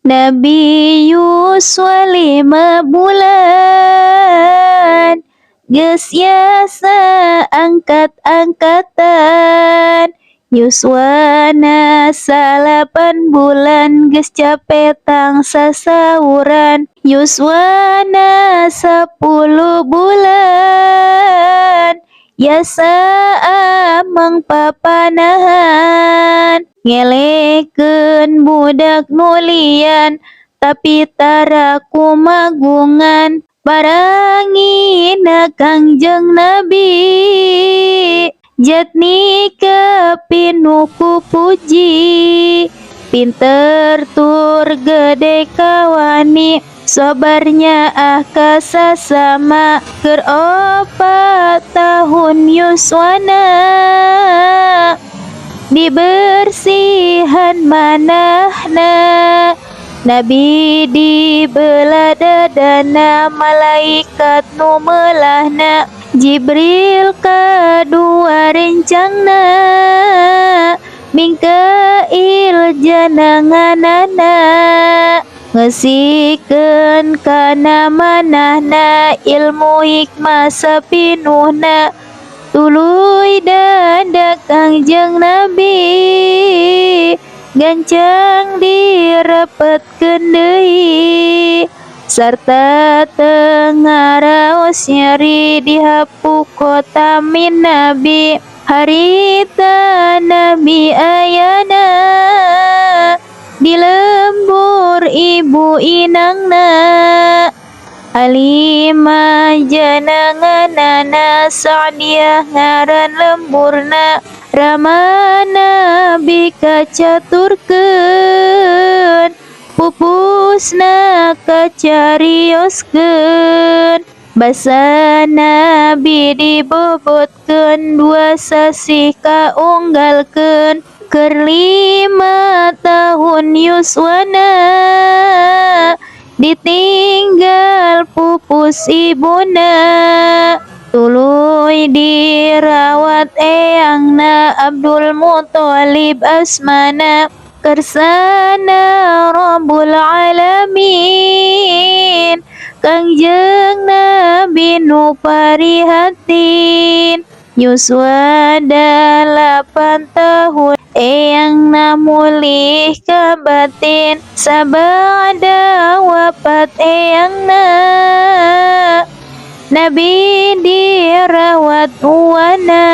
Nabi Yuswa 5 bulan, geus yasa angkat-angkatan. Yuswana 8 bulan, geus capek tang sasauran. Yuswana 10 bulan, yasa amang papanahan. Ngelekeun budak nulian, tapi tara kumagungan. Parangina Kangjeng Nabi, jatnika pinuh ku puji. Pinter tur gede kawani, sabarnya kasasama. Keur 4 tahun Yuswana, dibersihan manahna. Nabi dibelah dadana, malaikat nu meulahna. Jibril kadua rencangna, Mingkail jananganana. Ngesikeun kana manahna, ilmu hikmah sapinuhna. Tuluy dada Kangjeng Nabi, gancang direpetkeun deui. Sarta teu ngaraos nyeri, dihapu kota min Nabi. Harita Nabi ayana, di lembur ibu inangna. Halimah jananganana, Sa'diyah ngaran lemburna. Rama Nabi kacaturkeun, pupusna kacarioskeun. Basa Nabi dibobotkeun, 2 sasih kaunggalkeun. Keur 5 tahun Yuswana, ditinggal pupus ibuna. Tuluy dirawat eyangna, Abdul Muthalib asmana. Kersana Rabbul Alamin, Kangjeng Nabi nu parihatin. Yuswa 8 tahun, eyangna mulih ka batin. Sabada wafat eyangna, Nabi dirawat uwana.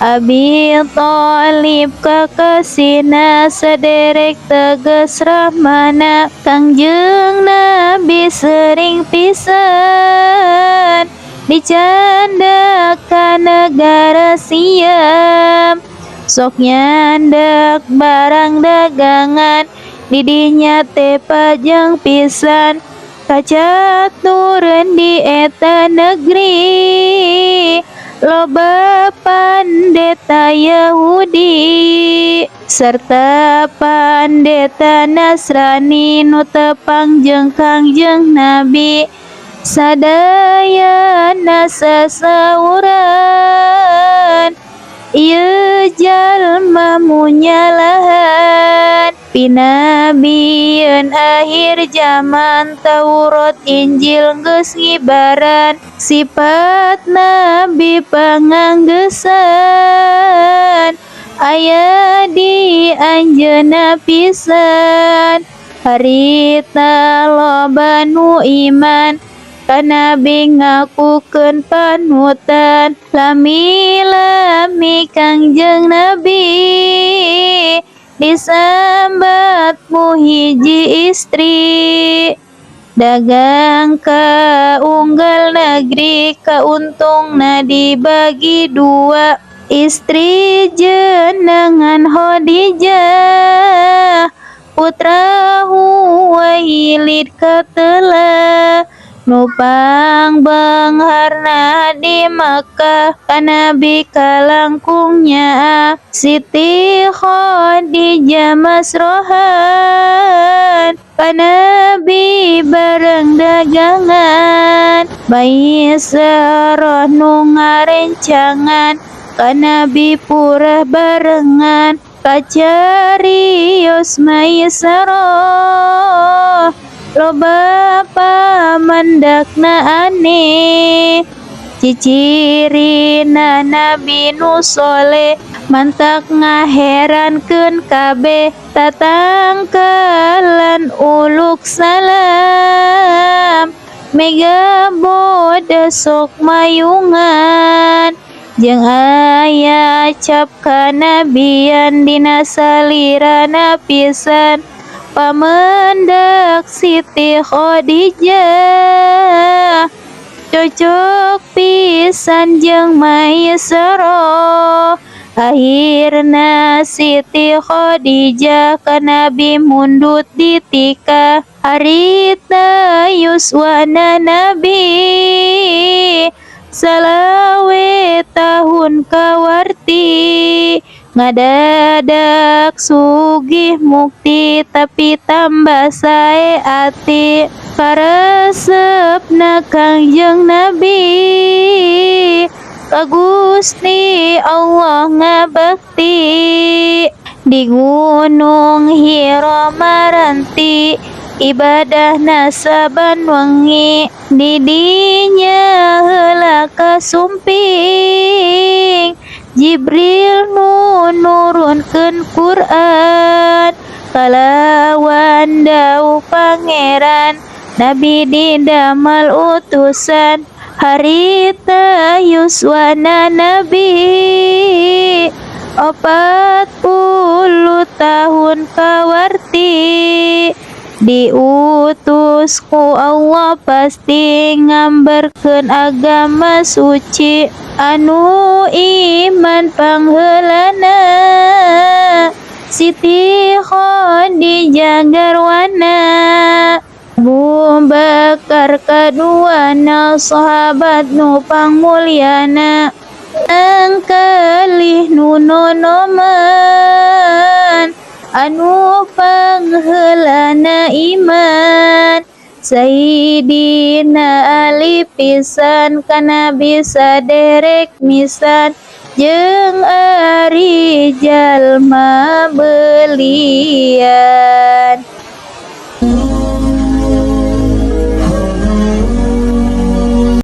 Abi Thalib kakasina, saderek tegas rahmana. Kangjeng Nabi sering pisan, dicanda ka negara Siam. Sok nyandak barang dagangan, didinya teh pajang pisan. Kacaturun di eta negeri, loba pandeta Yahudi. Serta pandeta Nasrani, nu tepangjeng Kangjeng Nabi. Sadayana sasauran, ieu jalma munyalahan. Pinabieun akhir zaman, Taurat Injil geus ngibaran. Sifat Nabi panganggesan, aya di anjeunna pisan. Harita loba nu iman, ka Nabi ngakukeun panutan. Lami-lami Kangjeng Nabi, disambat muhiji istri. Dagang ka unggal negeri, kauntungna dibagi 2. Istri jenengan Khadijah, putra Huwailid katelah. Nupang bangharna di Makkah, ka Nabi kalangkungnya. Siti Khadijah masrohan, ka Nabi bareng dagangan. Bayi Sarah nu ngarencangan, ka Nabi purah barengan. kacarios Maisarah loba pamandakna aneh cicirina Nabi Nu Soleh mantak ngaherankeun kabeh tatangkalan uluk salam mega boda sok mayungan jeung aya cap kanabian dina salirana pisan pamendak Siti Khadijah cocok pisan jeung Maisarah akhirna Siti Khadijah ka Nabi mundut ditika harita yuswana Nabi salawe tahun kawarti ngadadak sugih mukti tapi tambah sae ati karesepna Kangjeng Nabi ka Gusti Allah ngabakti di Gunung Hira maranti ibadahna saban wengi di dinya heula kasumping Jibril nu nurunkeun Quran kalawan dawuh Pangeran Nabi didamel utusan harita yuswana Nabi 40 tahun kawarti diutus ku Allah pasti ngambarkeun agama suci anu iman pangheulana Siti Khadijah garwana Abu Bakar kaduana sahabat nu pangmulyana angkalih nu nonoman anu pangheulana iman Sayyidina Ali pisan kana bisa derek misan jeung ari jalma belian